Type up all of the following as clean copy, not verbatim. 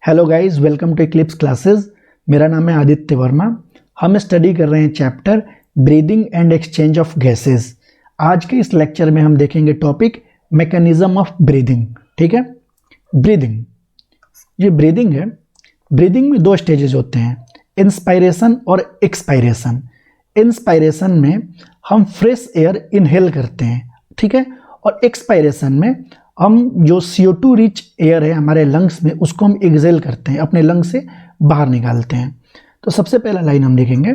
Hello guys, welcome to Eclipse Classes. मेरा नाम है आदित्य वर्मा। हम स्टडी कर रहे हैं chapter breathing and exchange of gases. आज के इस लेक्चर में हम देखेंगे टॉपिक मैकेनिज्म ऑफ ब्रीदिंग। ठीक है, ब्रीदिंग, ये ब्रीदिंग है। ब्रीदिंग में दो स्टेजेस होते हैं, इंस्पायरेशन और एक्सपायरेशन। इंस्पायरेशन में हम फ्रेश एयर इनहेल करते हैं, ठीक है, और एक्सपायरेशन में हम जो CO2 रिच एयर है हमारे लंग्स में उसको हम एक्सेल करते हैं, अपने लंग्स से बाहर निकालते हैं। तो सबसे पहला लाइन हम देखेंगे,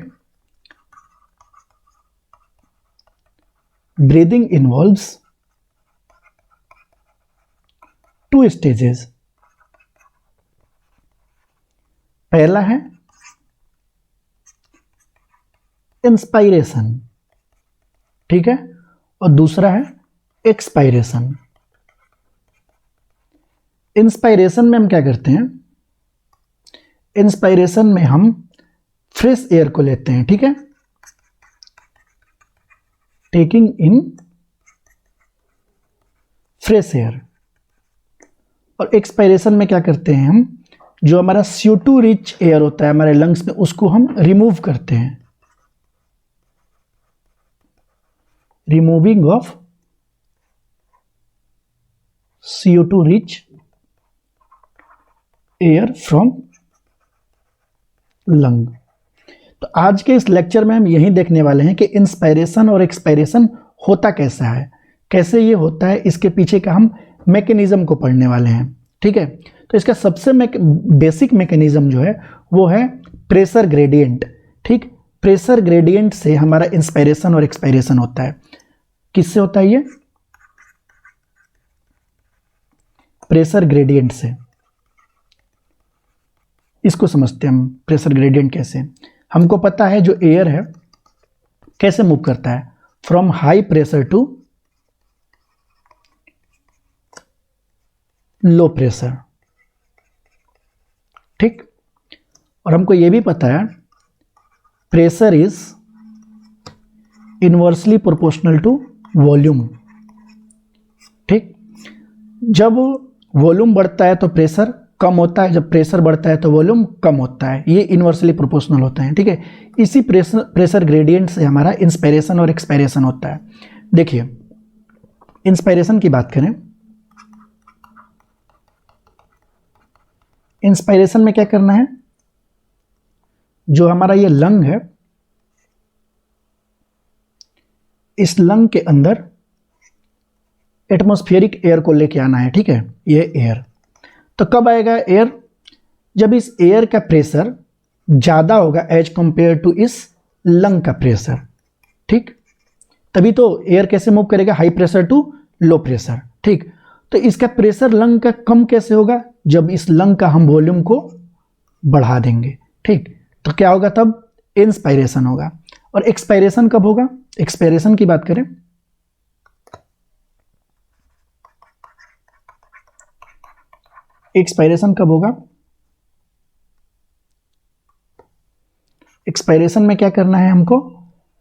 ब्रीदिंग इन्वॉल्व्स टू स्टेजेस। पहला है इंस्पायरेशन, ठीक है, और दूसरा है एक्सपायरेशन। इंस्पायरेशन में हम क्या करते हैं, इंस्पायरेशन में हम फ्रेश एयर को लेते हैं, ठीक है, टेकिंग इन फ्रेश एयर। और एक्सपायरेशन में क्या करते हैं, हम जो हमारा CO2 रिच एयर होता है हमारे लंग्स में उसको हम रिमूव करते हैं, removing of CO2 rich air from lung. तो आज के इस लेक्चर में हम यही देखने वाले हैं कि इंस्पायरेशन और एक्सपायरेशन होता कैसा है, कैसे ये होता है, इसके पीछे का हम मैकेनिज्म को पढ़ने वाले हैं। ठीक है, तो इसका सबसे बेसिक मैकेनिज्म जो है वो है प्रेशर ग्रेडियंट। ठीक, प्रेशर ग्रेडियंट से हमारा इंस्पायरेशन और एक्सपायरेशन होता है। किससे होता है ये? प्रेशर ग्रेडियंट से। इसको समझते हैं हम, प्रेशर ग्रेडियंट कैसे। हमको पता है जो एयर है कैसे मूव करता है, from high pressure to low pressure. ठीक, और हमको ये भी पता है pressure is inversely proportional to volume. ठीक, जब वॉल्यूम बढ़ता है तो प्रेशर कम होता है, जब प्रेशर बढ़ता है तो वॉल्यूम कम होता है, ये इनवर्सली प्रोपोर्शनल होता है। ठीक है, इसी प्रेशर ग्रेडियंट से हमारा इंस्पायरेशन और एक्सपायरेशन होता है। देखिए, इंस्पायरेशन की बात करें, इंस्पायरेशन में क्या करना है, जो हमारा ये लंग है, इस लंग के अंदर एटमॉस्फेरिक एयर को लेके आना है। ठीक है, ये एयर तो कब आएगा एयर? जब इस एयर का प्रेशर ज़्यादा होगा एज कंपेयर टू इस लंग का प्रेशर। ठीक, तभी तो एयर कैसे मूव करेगा, high pressure to low pressure. ठीक, तो इसका प्रेशर लंग का कम कैसे होगा? जब इस लंग का हम वॉल्यूम को बढ़ा देंगे। ठीक, तो क्या होगा, तब इंस्पायरेशन होगा। और एक्सपायरेशन कब होगा? एक्सपायरेशन की बात करें, एक्सपायरेशन कब होगा? एक्सपायरेशन में क्या करना है, हमको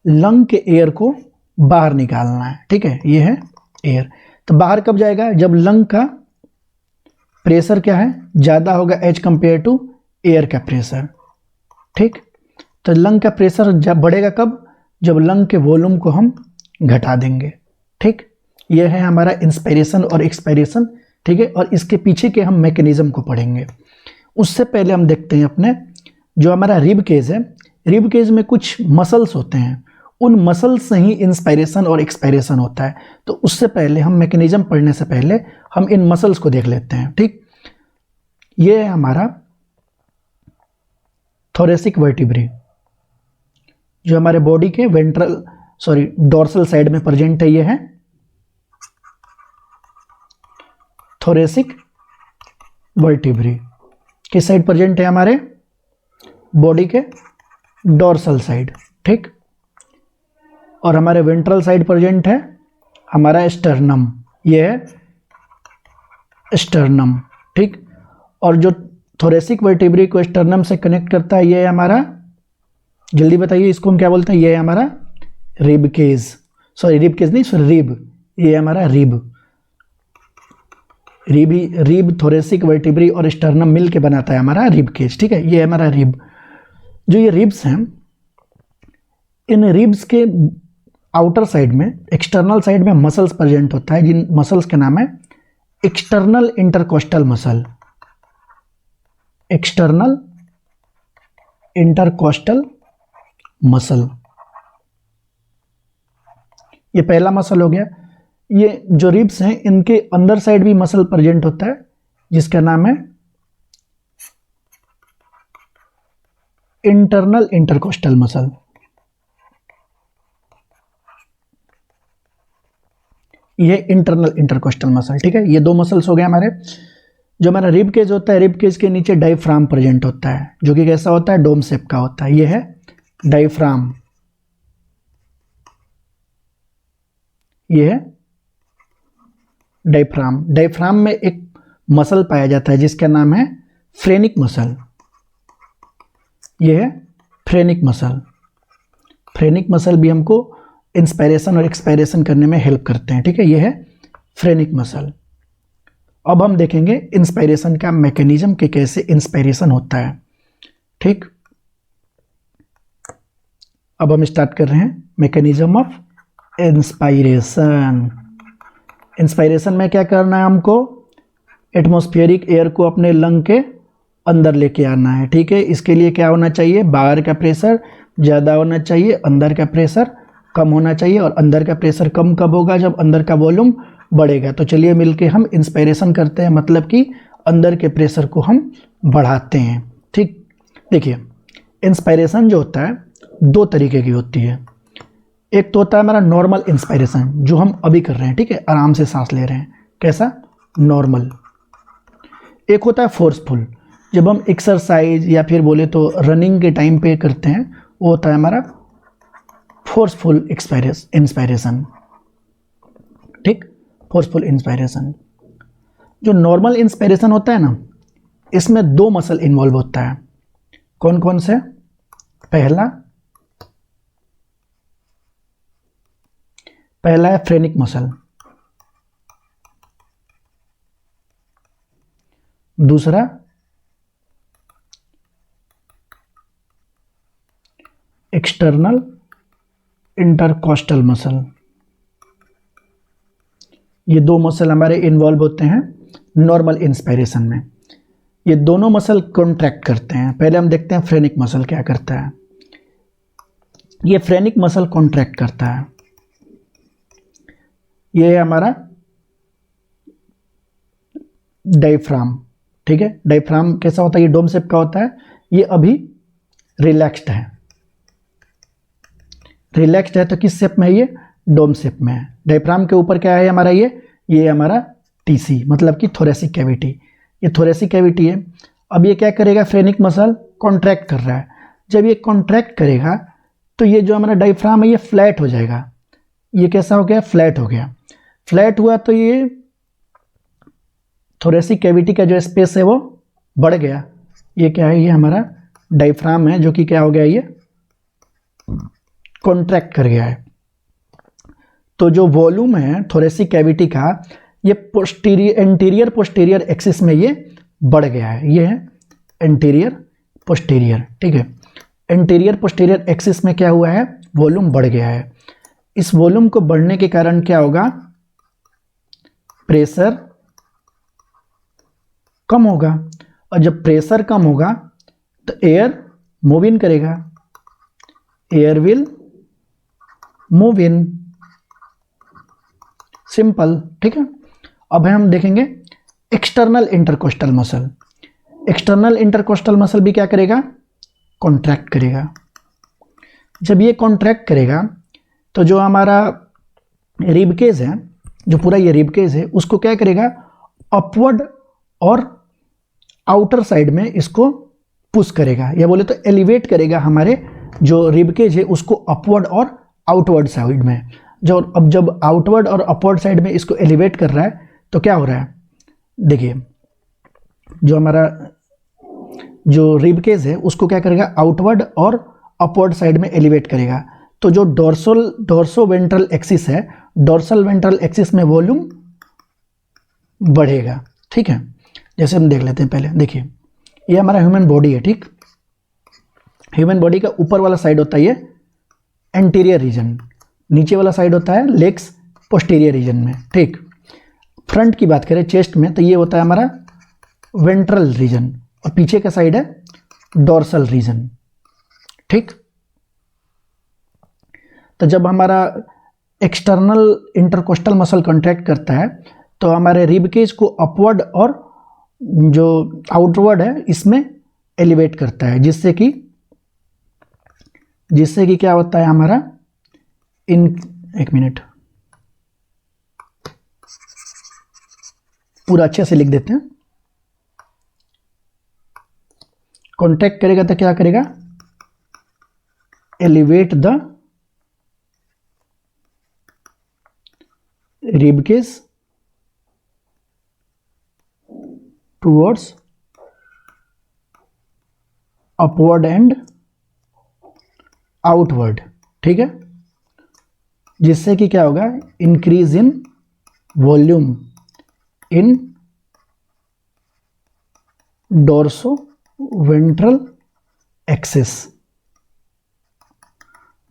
लंग के एयर को बाहर निकालना है। ठीक है, ये है एयर, तो बाहर कब जाएगा? जब लंग का प्रेशर क्या है, ज़्यादा होगा एज कंपेयर टू एयर का प्रेशर। ठीक, तो लंग का प्रेशर जब बढ़ेगा कब? जब लंग के वॉल्यूम को हम घटा देंगे। ठीक, ये है हमारा इंस्पायरेशन और एक्सपायरेशन। ठीक है, और इसके पीछे के हम मैकेनिज्म को पढ़ेंगे। उससे पहले हम देखते हैं अपने जो हमारा रिब केज है, रिब केज में कुछ मसल्स होते हैं, उन मसल्स से ही इंस्पायरेशन और एक्सपायरेशन होता है। तो उससे पहले हम मैकेनिज्म पढ़ने से पहले हम इन मसल्स को देख लेते हैं। ठीक, ये है हमारा थोरेसिक वर्टिब्रे, जो हमारे बॉडी के डोर्सल साइड में प्रेजेंट है। ये है थोरेसिक वर्टिब्रे, किस साइड प्रेजेंट है? हमारे बॉडी के डोर्सल साइड। ठीक, और हमारे वेंट्रल साइड प्रेजेंट है हमारा स्टर्नम, ये है स्टर्नम। ठीक, और जो थोरेसिक वर्टिब्रे को स्टर्नम से कनेक्ट करता है ये है हमारा, जल्दी बताइए इसको हम क्या बोलते हैं? ये है हमारा rib cage, sorry rib cage नहीं, सॉरी रिब, ये है हमारा रिब। रिब थोरेसिक वर्टिब्री और स्टर्नम मिल के बनाता है हमारा रिब केज, ठीक है। ये है हमारा रिब। जो ये रिब्स हैं, इन रिब्स के आउटर साइड में, एक्सटर्नल साइड में मसल्स प्रेजेंट होता है, जिन मसल्स के नाम है external intercostal muscle. External intercostal muscle, ये पहला मसल हो गया। ये जो रिब्स हैं, इनके अंदर साइड भी मसल प्रेजेंट होता है, जिसका नाम है इंटरनल इंटरकोस्टल मसल। ये इंटरनल इंटरकोस्टल मसल, ठीक है। ये दो मसल्स हो गए हमारे। जो हमारा रिब केज होता है, रिब केज के नीचे डायफ्राम प्रेजेंट होता है, जो कि कैसा होता है, डोम शेप का होता है। ये है डायफ्राम, ये है डायफ्राम। डायफ्राम में एक मसल पाया जाता है जिसका नाम है फ्रेनिक मसल। ये है फ्रेनिक मसल। फ्रेनिक मसल भी हमको इंस्पायरेशन और एक्सपायरेशन करने में हेल्प करते हैं, ठीक है। ये है फ्रेनिक मसल। अब हम देखेंगे इंस्पायरेशन का मैकेनिज्म कि कैसे इंस्पायरेशन होता है, ठीक। अब हम स्टार्ट कर रहे हैं मैकेनिज्म ऑफ इंस्पायरेशन। इंस्पायरेशन में क्या करना है हमको, एटमॉस्फेरिक एयर को अपने लंग के अंदर लेके आना है, ठीक है। इसके लिए क्या होना चाहिए, बाहर का प्रेशर ज़्यादा होना चाहिए, अंदर का प्रेशर कम होना चाहिए। और अंदर का प्रेशर कम कब होगा, जब अंदर का वॉल्यूम बढ़ेगा। तो चलिए मिलके हम इंस्पायरेशन करते हैं, मतलब कि अंदर के प्रेशर को हम बढ़ाते हैं, ठीक। देखिए, इंस्पायरेशन जो होता है दो तरीके की होती है। एक तो होता है हमारा नॉर्मल इंस्पायरेशन, जो हम अभी कर रहे हैं, ठीक है, आराम से सांस ले रहे हैं, कैसा, नॉर्मल। एक होता है फोर्सफुल, जब हम एक्सरसाइज या फिर बोले तो रनिंग के टाइम पे करते हैं, वो होता है हमारा फोर्सफुल इंस्पायरेशन, ठीक, फोर्सफुल इंस्पायरेशन। जो नॉर्मल इंस्पायरेशन होता है ना, इसमें दो मसल इन्वॉल्व होता है। कौन कौन से, पहला है फ्रेनिक मसल, दूसरा एक्सटर्नल इंटरकोस्टल मसल। ये दो मसल हमारे इन्वॉल्व होते हैं नॉर्मल इंस्पायरेशन में। ये दोनों मसल कॉन्ट्रैक्ट करते हैं। पहले हम देखते हैं फ्रेनिक मसल क्या करता है। ये फ्रेनिक मसल कॉन्ट्रैक्ट करता है। ये है हमारा डायफ्राम, ठीक है। डायफ्राम कैसा होता है, ये डोम शेप का होता है। ये अभी रिलैक्स्ड है, रिलैक्स्ड है तो किस शेप में है, ये डोम शेप में है। डायफ्राम के ऊपर क्या है हमारा, ये हमारा टीसी, मतलब कि थोरेसिक कैविटी। ये थोरेसिक कैविटी है। अब ये क्या करेगा, फ्रेनिक मसल कॉन्ट्रैक्ट कर रहा है। जब ये कॉन्ट्रैक्ट करेगा तो ये जो हमारा डायफ्राम है ये फ्लैट हो जाएगा। ये कैसा हो गया, फ्लैट हो गया। फ्लैट हुआ तो ये थोरेसिक कैविटी का जो स्पेस है वो बढ़ गया। ये क्या है, ये हमारा डायफ्राम है, जो कि क्या हो गया, ये कॉन्ट्रैक्ट कर गया है। तो जो वॉल्यूम है थोरेसिक कैविटी का, ये एंटीरियर पोस्टीरियर एक्सिस में ये बढ़ गया है। ये है एंटीरियर पोस्टीरियर, ठीक है। एंटीरियर पोस्टीरियर एक्सिस में क्या हुआ है, वॉल्यूम बढ़ गया है। इस वॉल्यूम को बढ़ने के कारण क्या होगा, प्रेशर कम होगा। और जब प्रेशर कम होगा तो एयर मूव इन करेगा, air will move in, simple, ठीक है। अब हम देखेंगे external intercostal muscle. External intercostal muscle भी क्या करेगा, कॉन्ट्रैक्ट करेगा। जब ये कॉन्ट्रैक्ट करेगा तो जो हमारा रिबकेज है, जो पूरा ये रिबकेज है, उसको क्या करेगा, अपवर्ड और आउटर साइड में इसको पुश करेगा, या बोले तो एलिवेट करेगा हमारे जो रिबकेज है उसको अपवर्ड और आउटवर्ड साइड में। जब आउटवर्ड और अपवर्ड साइड में इसको एलिवेट कर रहा है तो क्या हो रहा है, देखिए, जो हमारा जो रिबकेज है उसको क्या करेगा, आउटवर्ड और अपवर्ड साइड में एलिवेट करेगा। तो जो डोर्सो वेंट्रल एक्सिस है, डोर्सल वेंट्रल एक्सिस में वॉल्यूम बढ़ेगा, ठीक है। जैसे हम देख लेते हैं पहले, देखिए ये हमारा ह्यूमन बॉडी है, ठीक। ह्यूमन बॉडी का ऊपर वाला साइड होता है ये एंटीरियर रीजन, नीचे वाला साइड होता है लेग्स पोस्टीरियर रीजन में, ठीक। फ्रंट की बात करें चेस्ट में तो ये होता है हमारा वेंट्रल रीजन और पीछे का साइड है डोर्सल रीजन, ठीक। तो जब हमारा एक्सटर्नल इंटरकोस्टल मसल कॉन्ट्रैक्ट करता है तो हमारे रिब केज को अपवर्ड और जो आउटवर्ड है इसमें एलिवेट करता है, जिससे कि क्या होता है हमारा एक मिनट पूरा अच्छे से लिख देते हैं। कॉन्ट्रैक्ट करेगा तो क्या करेगा, elevate the rib cage towards upward and outward, ठीक है। जिससे कि क्या होगा, increase in volume in dorso ventral axis.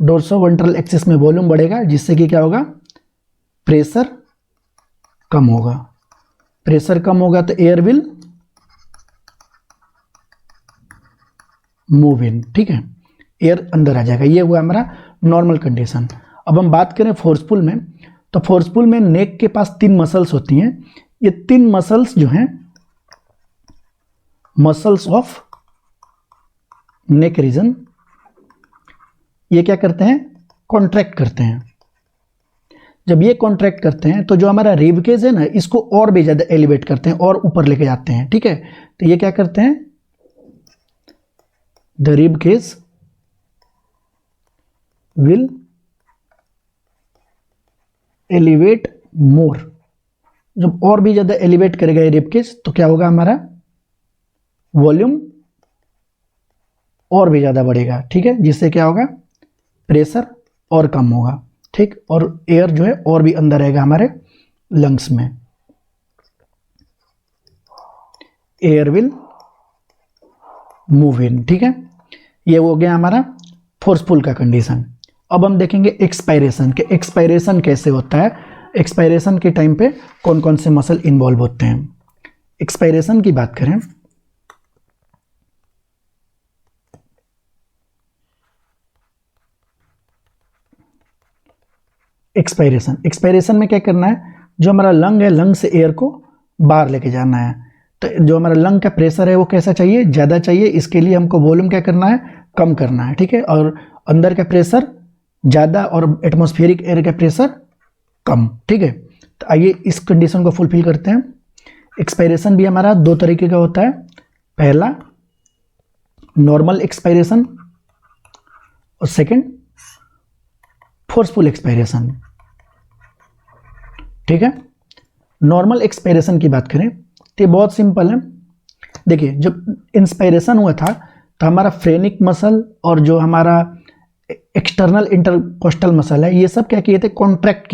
Dorso ventral axis में वॉल्यूम बढ़ेगा, जिससे कि क्या होगा, प्रेशर कम होगा। प्रेशर कम होगा तो एयर विल मूव इन, ठीक है, एयर अंदर आ जाएगा। ये हुआ हमारा नॉर्मल कंडीशन। अब हम बात करें फोर्सफुल में, तो फोर्सफुल में नेक के पास 3 मसल्स होती हैं। ये 3 मसल्स जो हैं मसल्स ऑफ नेक रीजन, ये क्या करते हैं, कॉन्ट्रैक्ट करते हैं। जब ये कॉन्ट्रैक्ट करते हैं तो जो हमारा रिब केज है ना, इसको और भी ज़्यादा एलिवेट करते हैं और ऊपर लेके जाते हैं, ठीक है। तो ये क्या करते हैं, the rib cage will elevate more. जब और भी ज़्यादा एलिवेट करेगा ये रिब केज तो क्या होगा, हमारा वॉल्यूम और भी ज़्यादा बढ़ेगा, ठीक है। जिससे क्या होगा, प्रेशर और कम होगा, ठीक, और एयर जो है और भी अंदर रहेगा हमारे लंग्स में। एयर विल मूव इन, ठीक है। ये हो गया हमारा फोर्सफुल का कंडीशन। अब हम देखेंगे एक्सपायरेशन के, एक्सपायरेशन कैसे होता है, एक्सपायरेशन के टाइम पे कौन कौन से मसल इन्वॉल्व होते हैं। एक्सपायरेशन की बात करें, एक्सपायरेशन में क्या करना है, जो हमारा लंग है, लंग से एयर को बाहर लेके जाना है। तो जो हमारा लंग का प्रेशर है वो कैसा चाहिए, ज़्यादा चाहिए। इसके लिए हमको वॉल्यूम क्या करना है, कम करना है, ठीक है। और अंदर का प्रेशर ज़्यादा और एटमॉस्फेरिक एयर का प्रेशर कम, ठीक है। तो आइए इस कंडीशन को फुलफिल करते हैं। एक्सपायरेशन भी हमारा 2 तरीके का होता है। पहला नॉर्मल एक्सपायरेशन और सेकंड फोर्सफुल एक्सपायरेशन, ठीक है। नॉर्मल एक्सपायरेशन की बात करें तो ये बहुत सिंपल है। देखिए जब इंस्पायरेशन हुआ था तो हमारा फ्रेनिक मसल और जो हमारा एक्सटर्नल इंटरकोस्टल मसल है, ये सब क्या किए थे, कॉन्ट्रैक्ट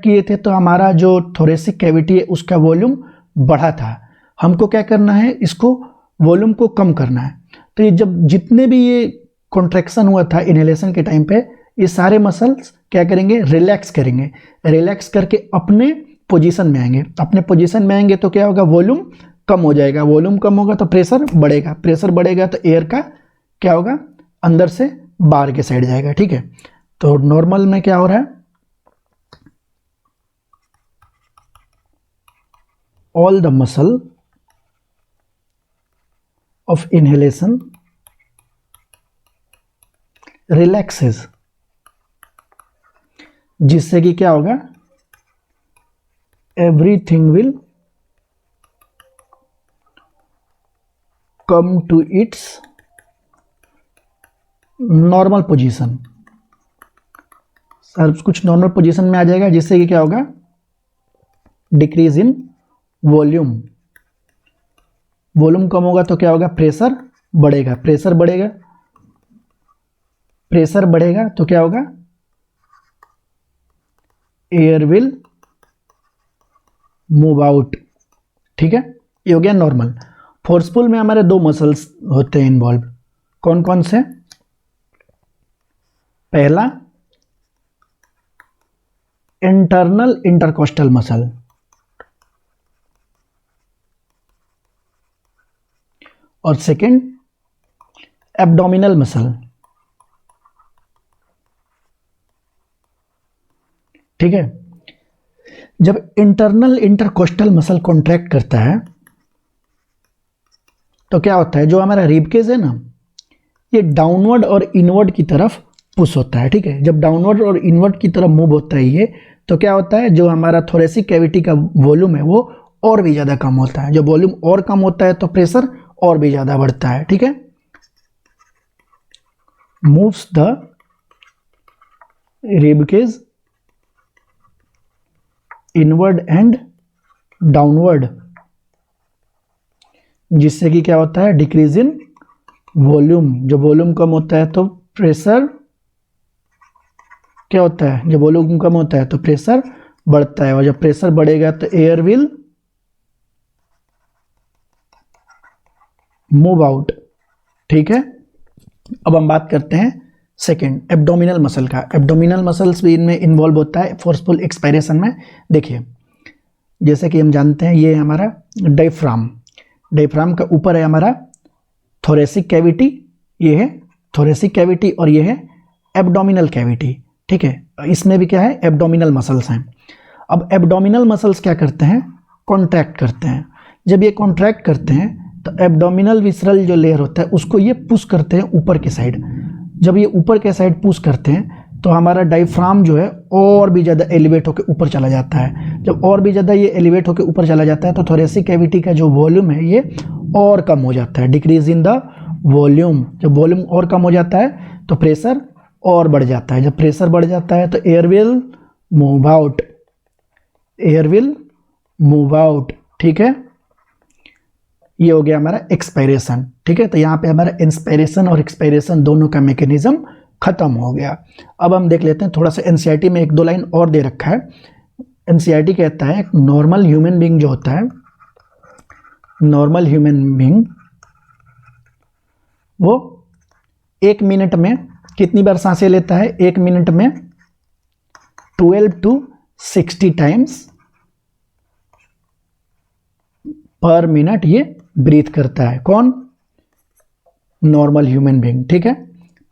किए थे। तो हमारा जो थोरेसिक कैविटी है उसका वॉल्यूम बढ़ा था। हमको क्या करना है, इसको वॉल्यूम को कम करना है। तो ये जब जितने भी ये कॉन्ट्रैक्शन हुआ था इनहेलेशन के टाइम पे, ये सारे मसल्स क्या करेंगे, रिलैक्स करेंगे। रिलैक्स करके अपने पोजीशन में आएंगे। अपने पोजीशन में आएंगे तो क्या होगा, वॉल्यूम कम हो जाएगा। वॉल्यूम कम होगा तो प्रेशर बढ़ेगा। प्रेशर बढ़ेगा तो एयर का क्या होगा, अंदर से बाहर के साइड जाएगा, ठीक है। तो नॉर्मल में क्या हो रहा है, all the muscle of inhalation relaxes, जिससे कि क्या होगा, everything will come to its normal position. सब कुछ नॉर्मल पोजीशन में आ जाएगा, जिससे कि क्या होगा, डिक्रीज इन वॉल्यूम। वॉल्यूम कम होगा तो क्या होगा, प्रेशर बढ़ेगा। प्रेशर बढ़ेगा तो क्या होगा, एयर विल मूव आउट ठीक है, ये हो गया नॉर्मल। फोर्सफुल में हमारे दो मसल्स होते हैं इन्वॉल्व, कौन कौन से? पहला इंटरनल इंटरकोस्टल मसल, और सेकंड एब्डोमिनल मसल। ठीक है, जब इंटरनल इंटरकोस्टल मसल कॉन्ट्रैक्ट करता है तो क्या होता है, जो हमारा रिबकेज है ना, ये डाउनवर्ड और इनवर्ड की तरफ पुश होता है। ठीक है, जब डाउनवर्ड और इनवर्ड की तरफ मूव होता है ये, तो क्या होता है, जो हमारा थोरेसिक कैविटी का वॉल्यूम है वो और भी ज़्यादा कम होता है। जब वॉल्यूम और कम होता है तो प्रेशर और भी ज़्यादा बढ़ता है। ठीक है, moves the ribcage inward and downward, जिससे कि क्या होता है, डिक्रीज इन वॉल्यूम। जब वॉल्यूम कम होता है तो प्रेशर क्या होता है, जब वॉल्यूम कम होता है तो प्रेशर बढ़ता है, और जब प्रेशर बढ़ेगा तो एयर विल मूव आउट। ठीक है, अब हम बात करते हैं सेकेंड एब्डोमिनल मसल का। एब्डोमिनल मसल्स भी इनमें इन्वॉल्व होता है फोर्सफुल एक्सपायरेशन में। देखिए, जैसे कि हम जानते हैं, ये हमारा डायफ्राम, डायफ्राम का ऊपर है हमारा थोरेसिक कैविटी, ये है थोरेसिक कैविटी, और ये है एब्डोमिनल कैविटी। ठीक है, इसमें भी क्या है, एब्डोमिनल मसल्स हैं। अब एब्डोमिनल मसल्स क्या करते हैं, कॉन्ट्रैक्ट करते हैं। जब ये कॉन्ट्रैक्ट करते हैं तो एब्डोमिनल विसरल जो लेयर होता है उसको ये पुश करते हैं ऊपर के साइड। जब ये ऊपर के साइड पुश करते हैं तो हमारा डायफ्राम जो है और भी ज़्यादा एलिवेट होकर ऊपर चला जाता है। जब और भी ज़्यादा ये एलिवेट होकर ऊपर चला जाता है तो थोरेसिक कैविटी का जो वॉल्यूम है ये और कम हो जाता है, डिक्रीज इन द वॉल्यूम। जब वॉल्यूम और कम हो जाता है तो प्रेशर और बढ़ जाता है। जब प्रेशर बढ़ जाता है तो air will move out, air will move out. ठीक है, ये हो गया हमारा एक्सपायरेशन। ठीक है, तो यहाँ पे हमारा इंस्पायरेशन और एक्सपायरेशन दोनों का मैकेनिज्म खत्म हो गया। अब हम देख लेते हैं थोड़ा सा, एनसीईआरटी में एक दो लाइन और दे रखा है। एनसीईआरटी कहता है नॉर्मल ह्यूमन बीइंग जो होता है, नॉर्मल ह्यूमन बीइंग वो 1 मिनट में कितनी बार सांसें लेता है, 1 मिनट में 12 to 60 टाइम्स पर मिनट ये ब्रीथ करता है। कौन? Normal human being. ठीक है,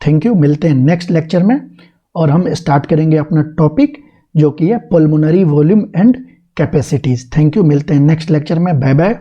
थैंक यू, मिलते हैं नेक्स्ट लेक्चर में, और हम स्टार्ट करेंगे अपना टॉपिक जो कि है pulmonary volume and capacities. Thank you, मिलते हैं नेक्स्ट लेक्चर में, बाय बाय।